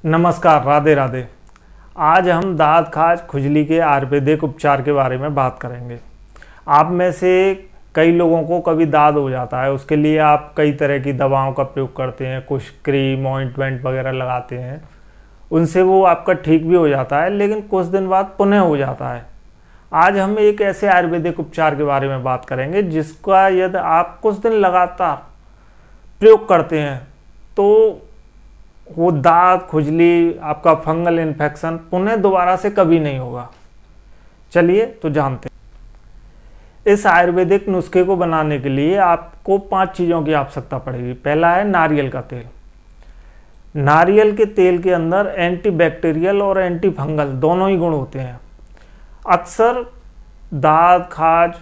नमस्कार, राधे राधे। आज हम दाँत खाज खुजली के आयुर्वेदिक उपचार के बारे में बात करेंगे। आप में से कई लोगों को कभी दाद हो जाता है, उसके लिए आप कई तरह की दवाओं का प्रयोग करते हैं, कुछ क्रीम ऑइंटमेंट वगैरह लगाते हैं, उनसे वो आपका ठीक भी हो जाता है, लेकिन कुछ दिन बाद पुनः हो जाता है। आज हम एक ऐसे आयुर्वेदिक उपचार के बारे में बात करेंगे जिसका यदि आप कुछ दिन लगातार प्रयोग करते हैं तो वो दाँत खुजली, आपका फंगल इन्फेक्शन पुनः दोबारा से कभी नहीं होगा। चलिए तो जानते हैं। इस आयुर्वेदिक नुस्खे को बनाने के लिए आपको 5 चीज़ों की आवश्यकता पड़ेगी। पहला है नारियल का तेल। नारियल के तेल के अंदर एंटीबैक्टीरियल और एंटी फंगल दोनों ही गुण होते हैं। अक्सर दाँत खाज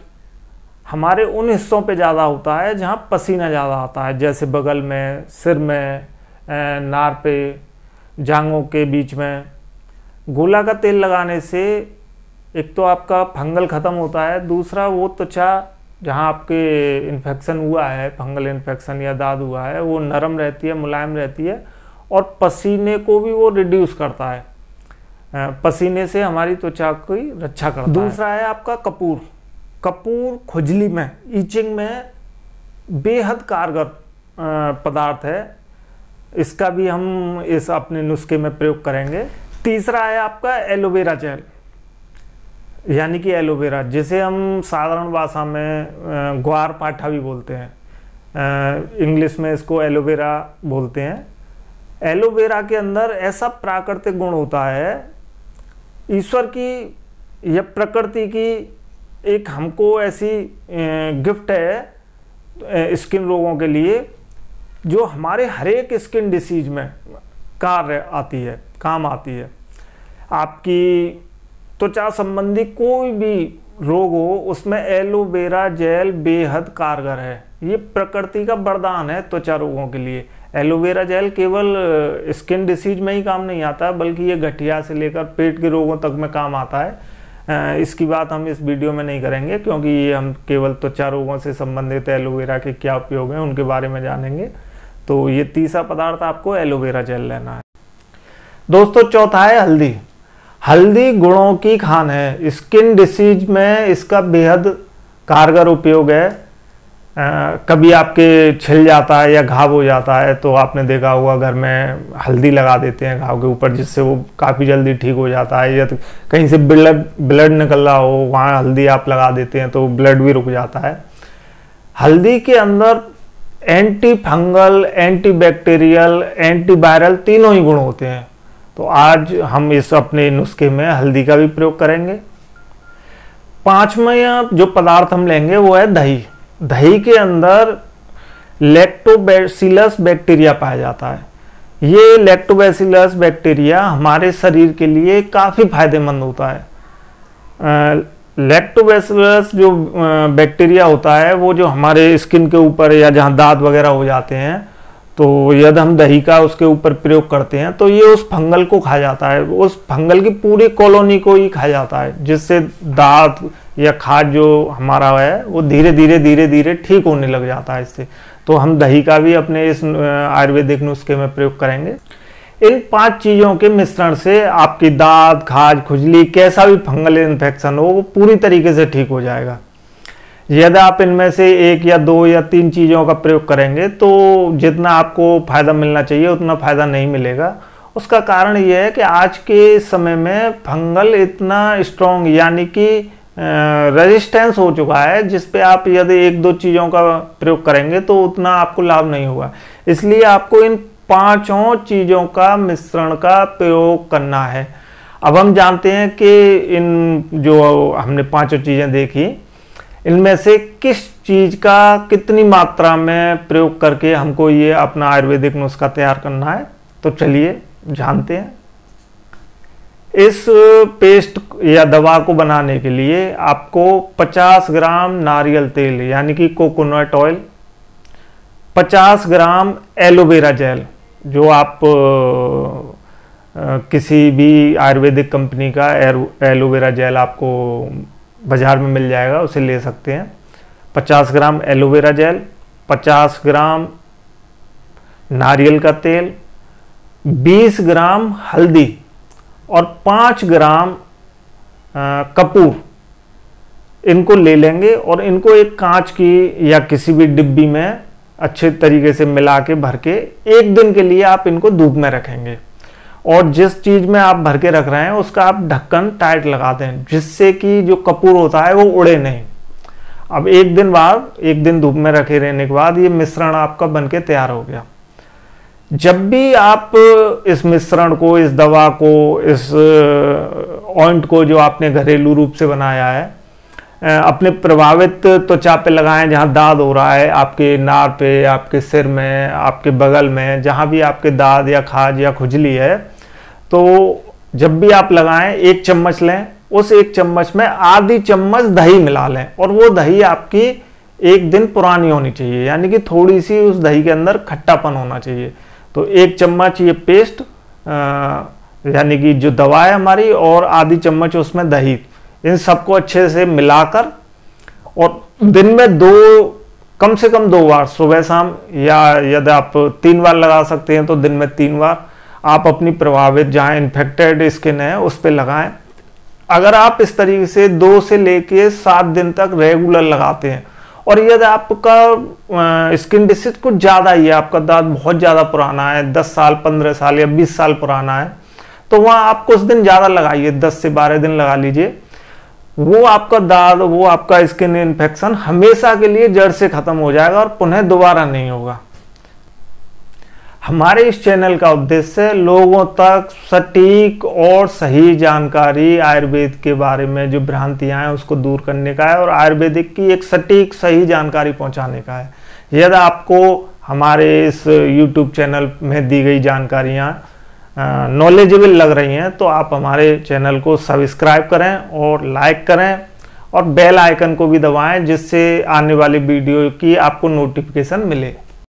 हमारे उन हिस्सों पे ज़्यादा होता है जहाँ पसीना ज़्यादा आता है, जैसे बगल में, सिर में, नार पे, जांघों के बीच में। गोला का तेल लगाने से एक तो आपका फंगल ख़त्म होता है, दूसरा वो त्वचा जहाँ आपके इन्फेक्शन हुआ है, फंगल इन्फेक्शन या दाद हुआ है, वो नरम रहती है, मुलायम रहती है और पसीने को भी वो रिड्यूस करता है। पसीने से हमारी त्वचा की रक्षा करता है। दूसरा है आपका कपूर। कपूर खुजली में, ईचिंग में बेहद कारगर पदार्थ है। इसका भी हम इस अपने नुस्खे में प्रयोग करेंगे। तीसरा है आपका एलोवेरा जेल, यानी कि एलोवेरा, जिसे हम साधारण भाषा में ग्वार पाठा भी बोलते हैं, इंग्लिश में इसको एलोवेरा बोलते हैं। एलोवेरा के अंदर ऐसा प्राकृतिक गुण होता है, ईश्वर की या प्रकृति की एक हमको ऐसी गिफ्ट है स्किन रोगों के लिए, जो हमारे हर एक स्किन डिसीज में काम आती है। आपकी त्वचा संबंधी कोई भी रोग हो, उसमें एलोवेरा जेल बेहद कारगर है। ये प्रकृति का वरदान है त्वचा रोगों के लिए। एलोवेरा जेल केवल स्किन डिसीज में ही काम नहीं आता, बल्कि ये गठिया से लेकर पेट के रोगों तक में काम आता है। इसकी बात हम इस वीडियो में नहीं करेंगे, क्योंकि ये हम केवल त्वचा रोगों से संबंधित एलोवेरा के क्या उपयोग हैं उनके बारे में जानेंगे। तो ये तीसरा पदार्थ आपको एलोवेरा जेल लेना है। दोस्तों, चौथा है हल्दी। हल्दी गुणों की खान है। स्किन डिसीज में इसका बेहद कारगर उपयोग है। कभी आपके छिल जाता है या घाव हो जाता है तो आपने देखा होगा घर में हल्दी लगा देते हैं घाव के ऊपर, जिससे वो काफ़ी जल्दी ठीक हो जाता है। या तो कहीं से ब्लड निकल रहा हो, वहाँ हल्दी आप लगा देते हैं तो ब्लड भी रुक जाता है। हल्दी के अंदर anti fungal, anti bacterial, antiviral तीनों ही गुण होते हैं। तो आज हम इस अपने नुस्खे में हल्दी का भी प्रयोग करेंगे। पांचवा जो पदार्थ हम लेंगे वो है दही। दही के अंदर लैक्टोबैसिलस बैक्टीरिया पाया जाता है। ये लैक्टोबैसिलस बैक्टीरिया हमारे शरीर के लिए काफ़ी फायदेमंद होता है। लैक्टोबैसिलस जो बैक्टीरिया होता है, वो जो हमारे स्किन के ऊपर या जहाँ दाँत वगैरह हो जाते हैं, तो यदि हम दही का उसके ऊपर प्रयोग करते हैं तो ये उस फंगल को खा जाता है, उस फंगल की पूरी कॉलोनी को ही खा जाता है, जिससे दाँत या खाज जो हमारा है वो धीरे धीरे ठीक होने लग जाता है इससे। तो हम दही का भी अपने इस आयुर्वेदिक नुस्खे में प्रयोग करेंगे। इन 5 चीज़ों के मिश्रण से आपकी दाँत खाज खुजली, कैसा भी फंगल इन्फेक्शन हो, वो पूरी तरीके से ठीक हो जाएगा। यदि आप इनमें से 1 या 2 या 3 चीज़ों का प्रयोग करेंगे तो जितना आपको फ़ायदा मिलना चाहिए उतना फ़ायदा नहीं मिलेगा। उसका कारण ये है कि आज के समय में फंगल इतना स्ट्रॉन्ग, यानी कि रेजिस्टेंस हो चुका है, जिस पे आप यदि 1-2 चीज़ों का प्रयोग करेंगे तो उतना आपको लाभ नहीं होगा। इसलिए आपको इन 5 चीज़ों का मिश्रण का प्रयोग करना है। अब हम जानते हैं कि इन जो हमने 5 चीज़ें देखी, इनमें से किस चीज़ का कितनी मात्रा में प्रयोग करके हमको ये अपना आयुर्वेदिक नुस्खा तैयार करना है। तो चलिए जानते हैं। इस पेस्ट या दवा को बनाने के लिए आपको 50 ग्राम नारियल तेल, यानी कि कोकोनट ऑयल, 50 ग्राम एलोवेरा जेल, जो आप किसी भी आयुर्वेदिक कंपनी का एलोवेरा जेल आपको बाज़ार में मिल जाएगा, उसे ले सकते हैं। 50 ग्राम एलोवेरा जेल, 50 ग्राम नारियल का तेल, 20 ग्राम हल्दी और 5 ग्राम कपूर इनको ले लेंगे और इनको एक कांच की या किसी भी डिब्बी में अच्छे तरीके से मिला के भर के 1 दिन के लिए आप इनको धूप में रखेंगे। और जिस चीज में आप भर के रख रहे हैं उसका आप ढक्कन टाइट लगा दें, जिससे कि जो कपूर होता है वो उड़े नहीं। अब 1 दिन बाद, 1 दिन धूप में रखे रहने के बाद ये मिश्रण आपका बनके तैयार हो गया। जब भी आप इस मिश्रण को, इस दवा को, इस ऑइंट को जो आपने घरेलू रूप से बनाया है अपने प्रभावित त्वचा पे लगाएं, जहां दाद हो रहा है, आपके नार पे, आपके सिर में, आपके बगल में, जहां भी आपके दाद या खाज या खुजली है, तो जब भी आप लगाएं 1 चम्मच लें, उस 1 चम्मच में आधी चम्मच दही मिला लें और वो दही आपकी 1 दिन पुरानी होनी चाहिए, यानी कि थोड़ी सी उस दही के अंदर खट्टापन होना चाहिए। तो 1 चम्मच ये पेस्ट यानी कि जो दवा है हमारी और आधी चम्मच उसमें दही, इन सबको अच्छे से मिलाकर और दिन में कम से कम 2 बार, सुबह शाम, या यदि आप 3 बार लगा सकते हैं तो दिन में 3 बार आप अपनी प्रभावित जहां इन्फेक्टेड स्किन है उस पर लगाएं। अगर आप इस तरीके से 2 से लेके 7 दिन तक रेगुलर लगाते हैं और यदि आपका स्किन डिसीज कुछ ज़्यादा ही है, आपका दांत बहुत ज़्यादा पुराना है, 10 साल, 15 साल या 20 साल पुराना है, तो वहाँ आप कुछ दिन ज़्यादा लगाइए, 10 से 12 दिन लगा लीजिए। वो आपका दाद, वो आपका स्किन इन्फेक्शन हमेशा के लिए जड़ से खत्म हो जाएगा और पुनः दोबारा नहीं होगा। हमारे इस चैनल का उद्देश्य लोगों तक सटीक और सही जानकारी आयुर्वेद के बारे में जो भ्रांतियां हैं उसको दूर करने का है और आयुर्वेदिक की एक सटीक सही जानकारी पहुंचाने का है। यदि आपको हमारे इस YouTube चैनल में दी गई जानकारियां नॉलेजेबल लग रही हैं तो आप हमारे चैनल को सब्सक्राइब करें और लाइक करें और बेल आइकन को भी दबाएं, जिससे आने वाली वीडियो की आपको नोटिफिकेशन मिले।